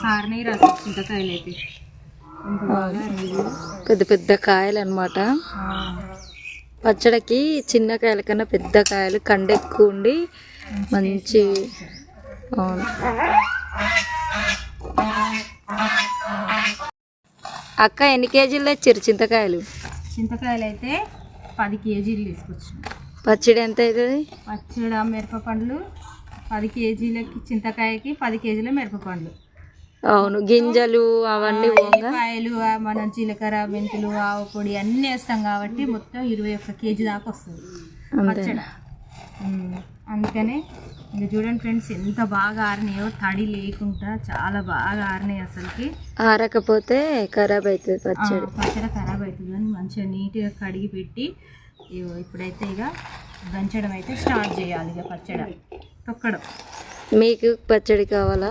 సారినాయి రసం చింతకాయలు అయితే పెద్ద పెద్ద కాయలు అన్నమాట. పచ్చడికి చిన్న కాయల కన్నా పెద్ద కాయలు కండ ఎక్కువ ఉండి మంచి. అవును అక్క, ఎన్ని కేజీలు తెచ్చారు చింతకాయలు? చింతకాయలు అయితే 10 కేజీలు తీసుకొచ్చాం. పచ్చడి ఎంత అవుతుంది? పచ్చడి మిరపపండ్లు 10 కేజీలకి, చింతకాయకి 10 కేజీల మిరపపండ్లు. అవును, గింజలు అవన్నీ ఉల్లిపాయలు, మనం జీలకర్ర, మెంతులు, ఆవు పొడి అన్నీ వేస్తాం కాబట్టి మొత్తం 21 కేజీ దాకా వస్తుంది పచ్చడి. అందుకనే ఇంకా చూడండి ఫ్రెండ్స్, ఎంత బాగా ఆరినాయో, తడి లేకుండా చాలా బాగా ఆరినాయి. అసలుకి ఆరకపోతే ఖరాబ్ అవుతుంది పచ్చడి. పచ్చడి ఖరాబ్ అవుతుంది అని మంచిగా నీట్గా కడిగి పెట్టి ఇప్పుడైతే ఇక దంచడం అయితే స్టార్ట్ చేయాలి. ఇక పచ్చడి తొక్కడం. మీకు పచ్చడి కావాలా?